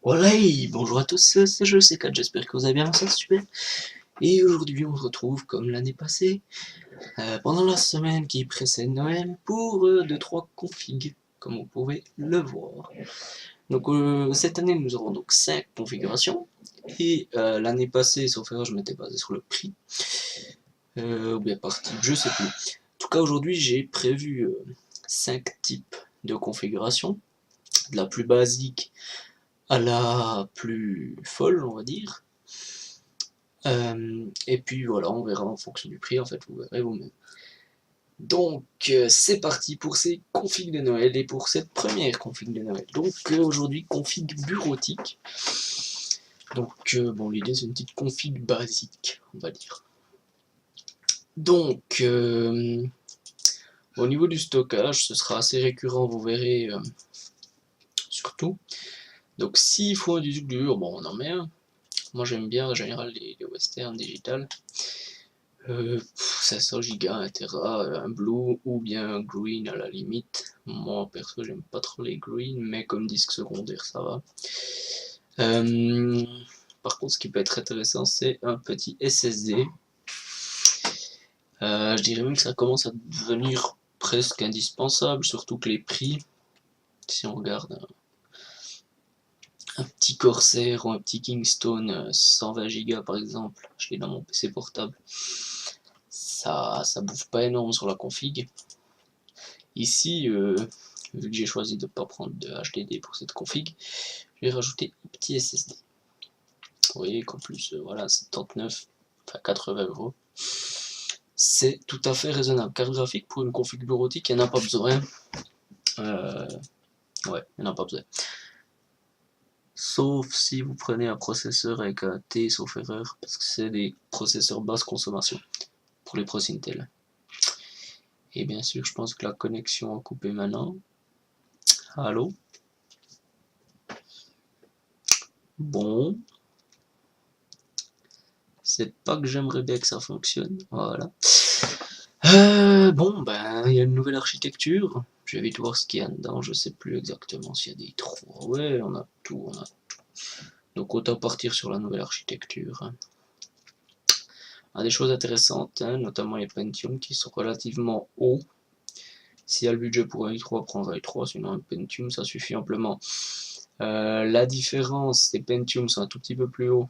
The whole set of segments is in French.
Voilà, bonjour à tous, c'est je, c'est 4, j'espère que vous allez bien, ça c'est super. Et aujourd'hui on se retrouve comme l'année passée, pendant la semaine qui précède Noël, pour 2-3 configs, comme vous pouvez le voir. Donc cette année nous aurons donc 5 configurations, et l'année passée, sauf erreur, je m'étais basé sur le prix, ou bien par type, je sais plus. En tout cas aujourd'hui j'ai prévu 5 types de configurations, de la plus basique à la plus folle on va dire. Et puis voilà, on verra en fonction du prix, en fait, vous verrez vous-même. Donc c'est parti pour ces configs de Noël et pour cette première config de Noël. Donc aujourd'hui config bureautique. Donc bon, l'idée c'est une petite config basique, on va dire. Donc au niveau du stockage, ce sera assez récurrent, vous verrez surtout. Donc s'il faut un disque dur, bon on en met un. Moi j'aime bien en général les Western Digital. 500 Go, 1 Tera, un Blue ou bien un Green à la limite. Moi perso j'aime pas trop les Green, mais comme disque secondaire ça va. Euh, Par contre ce qui peut être intéressant c'est un petit SSD. Je dirais même que ça commence à devenir presque indispensable, surtout que les prix, si on regarde un petit Corsair ou un petit Kingston 120 Go par exemple, je l'ai dans mon PC portable, ça bouffe pas énorme sur la config. Ici, vu que j'ai choisi de ne pas prendre de HDD pour cette config, je vais rajouter un petit SSD. Vous voyez qu'en plus, voilà, c'est 39, enfin 80 €. C'est tout à fait raisonnable. Carte graphique pour une config bureautique, il n'y en a pas besoin. Euh, ouais, il n'y en a pas besoin. Sauf si vous prenez un processeur avec un T, sauf erreur, parce que c'est des processeurs basse consommation pour les pros Intel. Et bien sûr, je pense que la connexion a coupé maintenant. Allô? Bon, c'est pas que j'aimerais bien que ça fonctionne. Voilà. Bon, ben, il y a une nouvelle architecture. Je vais vite voir ce qu'il y a dedans. Je sais plus exactement s'il y a des trous. Ouais, on a tout, on a tout. Donc autant partir sur la nouvelle architecture. Il y a des choses intéressantes, hein, notamment les Pentium qui sont relativement hauts. S'il y a le budget pour un i3, prendre un i3, sinon un Pentium ça suffit amplement. La différence, les Pentium sont un tout petit peu plus hauts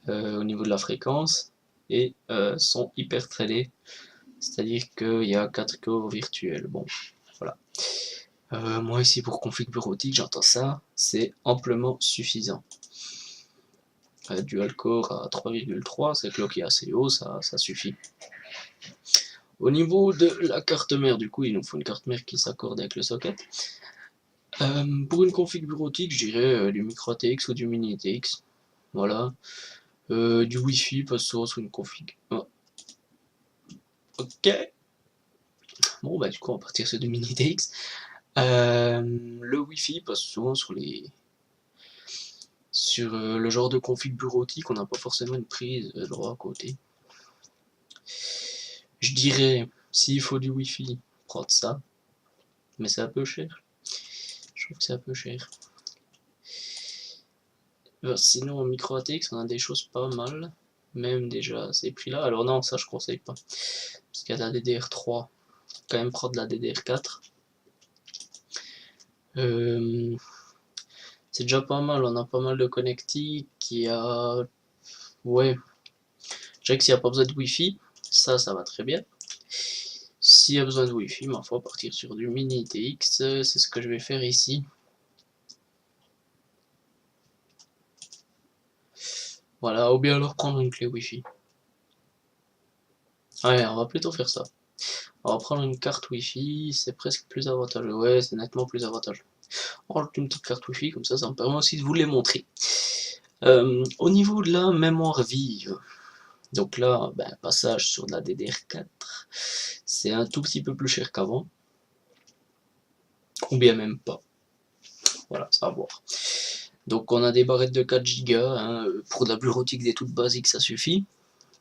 au niveau de la fréquence et sont hyper threadés, c'est-à-dire qu'il y a 4 cores virtuels. Bon, voilà. Moi ici pour config bureautique, j'entends ça, c'est amplement suffisant. Dual core à 3,3, c'est clocké assez haut, ça suffit. Au niveau de la carte mère, du coup, il nous faut une carte mère qui s'accorde avec le socket. Pour une config bureautique, je dirais du micro ATX ou du mini ATX. Voilà. Du Wi-Fi, passe souvent sur une config. Oh. Ok. Bon, bah, du coup, on va partir sur du mini ATX. Le Wi-Fi passe souvent sur le genre de config bureautique, on n'a pas forcément une prise droit à côté. Je dirais, s'il faut du Wi-Fi, prendre ça, mais c'est un peu cher. Je trouve que c'est un peu cher. Sinon, en micro ATX, on a des choses pas mal, même déjà à ces prix-là. Alors non, ça je conseille pas, parce qu'il y a de la DDR3, quand même prendre de la DDR4. C'est déjà pas mal, on a pas mal de connectiques, il y a... Ouais, je dirais que s'il n'y a pas besoin de Wi-Fi, ça va très bien. S'il y a besoin de Wi-Fi, ma foi, partir sur du mini TX, c'est ce que je vais faire ici. Voilà, ou bien alors prendre une clé Wi-Fi. Ouais, on va plutôt faire ça. On va prendre une carte Wi-Fi, c'est presque plus avantageux. Ouais, c'est nettement plus avantageux. On rajoute une petite carte Wi-Fi, comme ça me permet aussi de vous les montrer. Au niveau de la mémoire vive, donc là, ben, passage sur de la DDR4, c'est un tout petit peu plus cher qu'avant. Ou bien même pas. Voilà, ça va voir. Donc on a des barrettes de 4 Go, hein, pour de la bureautique des toutes basiques ça suffit.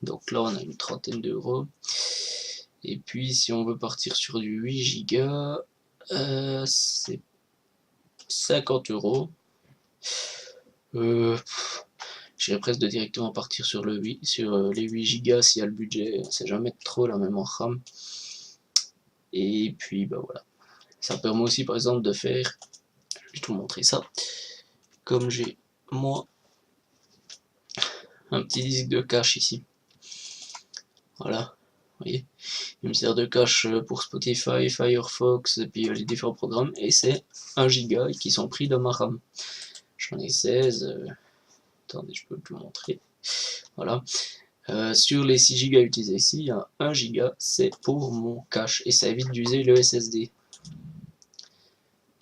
Donc là on a une trentaine d'euros. Et puis si on veut partir sur du 8 Go, c'est 50 €. J'irais presque de directement partir sur les 8 Go s'il y a le budget, c'est jamais trop la mémoire RAM. Et puis bah voilà. Ça permet aussi par exemple de faire, je vais te montrer ça, comme j'ai moi un petit disque de cache ici. Voilà, vous voyez, il me sert de cache pour Spotify, Firefox et puis les différents programmes, et c'est 1 Go qui sont pris dans ma RAM. J'en ai 16, attendez, je peux te le montrer. Voilà. Sur les 6 Go utilisés ici, il y a 1 Go, c'est pour mon cache et ça évite d'user le SSD.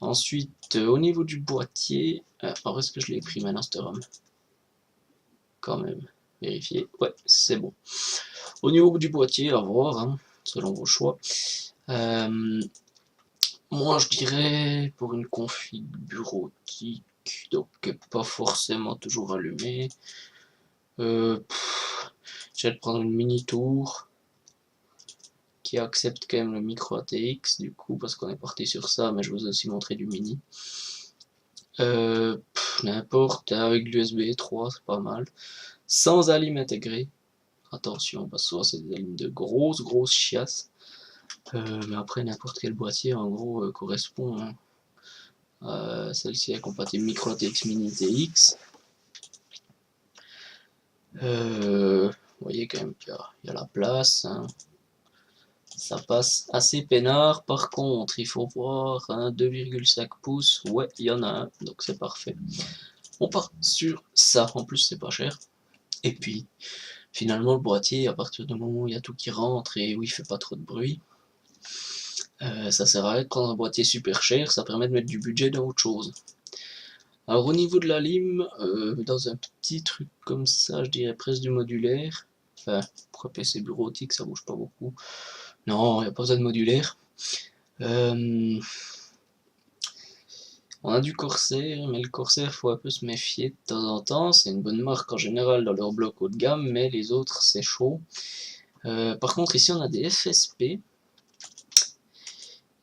Ensuite, au niveau du boîtier, alors est-ce que je l'ai pris maintenant cette RAM? Quand même, vérifier. Ouais, c'est bon. Au niveau du boîtier, à voir, hein, selon vos choix. Moi, je dirais pour une config bureautique, donc pas forcément toujours allumé. Je vais prendre une mini tour qui accepte quand même le micro ATX du coup parce qu'on est parti sur ça, mais je vous ai aussi montré du mini. N'importe, avec l'USB 3 c'est pas mal, sans alim intégré, attention parce que souvent c'est des alims de grosses chiasses, mais après n'importe quel boîtier en gros correspond, hein. Celle-ci est compatible micro ATX mini TX. Vous voyez quand même qu'il y a la place, hein. Ça passe assez peinard. Par contre, il faut voir un 2,5 pouces. Ouais, il y en a un, donc c'est parfait. On part sur ça. En plus, c'est pas cher. Et puis, finalement, le boîtier, à partir du moment où il y a tout qui rentre et où il fait pas trop de bruit, ça sert à rien de prendre un boîtier super cher. Ça permet de mettre du budget dans autre chose. Alors, au niveau de la lime, dans un petit truc comme ça, je dirais presque du modulaire. Enfin, pour un PC bureautique, ça bouge pas beaucoup. Non, il n'y a pas besoin de modulaire. On a du Corsair, mais le Corsair, faut un peu se méfier de temps en temps. C'est une bonne marque en général dans leur bloc haut de gamme, mais les autres, c'est chaud. Par contre, ici, on a des FSP,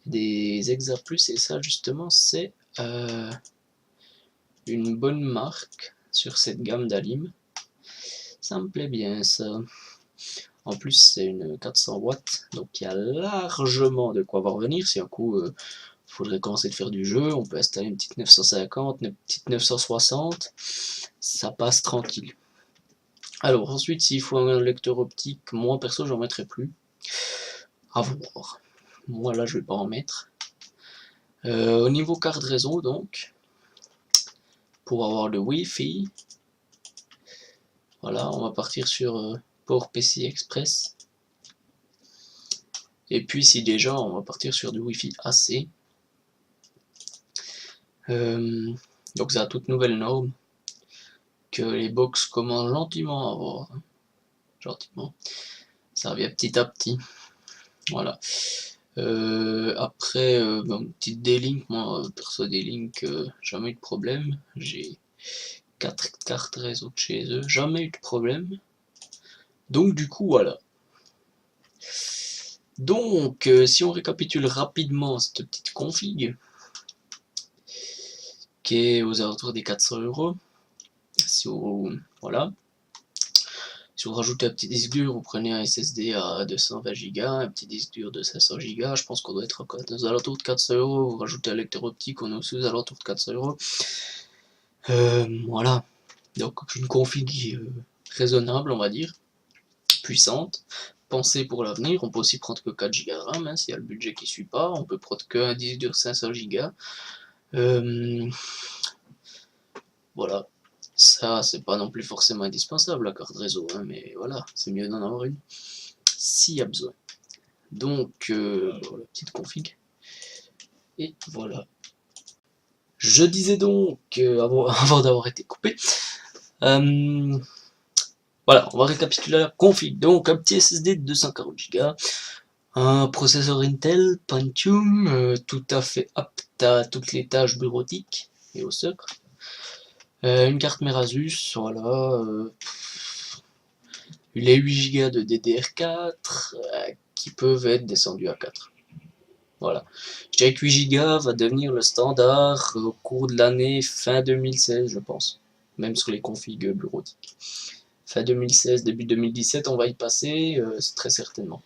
des Exa Plus, et ça, justement, c'est une bonne marque sur cette gamme d'Alim. Ça me plaît bien, ça. En plus, c'est une 400 watts, donc il y a largement de quoi voir venir. Si un coup, faudrait commencer de faire du jeu, on peut installer une petite 950, une petite 960, ça passe tranquille. Alors ensuite, s'il faut un lecteur optique, moi perso, j'en mettrai plus. À voir. Moi là, je vais pas en mettre. Au niveau carte réseau, donc, pour avoir le Wi-Fi, voilà, on va partir sur port PCI Express. Et puis si déjà, on va partir sur du Wi-Fi AC. Donc c'est la toute nouvelle norme que les box commencent gentiment à avoir, hein. Gentiment, ça revient petit à petit. Voilà. Après, petite D-Link, moi perso D-Link, jamais eu de problème. J'ai 4 cartes réseau de chez eux, jamais eu de problème. Donc du coup voilà. Donc si on récapitule rapidement cette petite config, qui est aux alentours des 400 €, si vous, voilà. Si vous rajoutez un petit disque dur, vous prenez un SSD à 220 Go, un petit disque dur de 500 Go, je pense qu'on doit être aux alentours de 400 €, vous rajoutez un lecteur optique, on est aussi aux alentours de 400 €. Voilà, donc une config raisonnable, on va dire, puissante, pensée pour l'avenir. On peut aussi prendre que 4 Go de RAM, hein, s'il y a le budget qui suit pas, on peut prendre qu'un disque dur 500 Go. Voilà. Ça, c'est pas non plus forcément indispensable la carte réseau, hein, mais voilà, c'est mieux d'en avoir une s'il y a besoin. Donc, bon, la petite config. Et voilà. Je disais donc, avant d'avoir été coupé, voilà, on va récapituler la config. Donc, un petit SSD de 240 Go, un processeur Intel Pentium, tout à fait apte à toutes les tâches bureautiques et au sucre. Une carte Merasus, voilà. Les 8 Go de DDR4 qui peuvent être descendus à 4. Voilà. Je dirais que 8 Go va devenir le standard au cours de l'année fin 2016, je pense. Même sur les configs bureautiques. Fin 2016, début 2017, on va y passer, très certainement.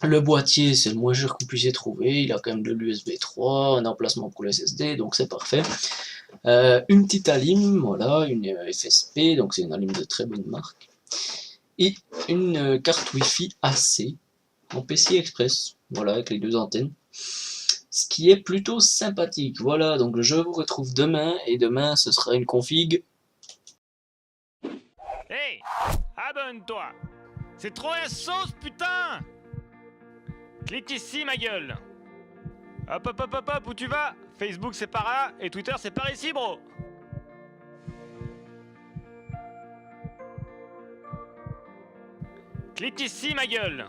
Le boîtier, c'est le moins cher qu'on puisse y trouver. Il a quand même de l'USB 3, un emplacement pour le SSD, donc c'est parfait. Une petite alim, voilà, une FSP, donc c'est une alim de très bonne marque. Et une carte Wi-Fi AC en PCI Express, voilà, avec les deux antennes. Ce qui est plutôt sympathique. Voilà, donc je vous retrouve demain, et demain ce sera une config. Hey, abonne-toi. C'est trop la sauce, putain. Clique ici, ma gueule. Hop, hop, hop, hop, hop, où tu vas? Facebook, c'est par là, et Twitter, c'est par ici, bro. Clique ici, ma gueule.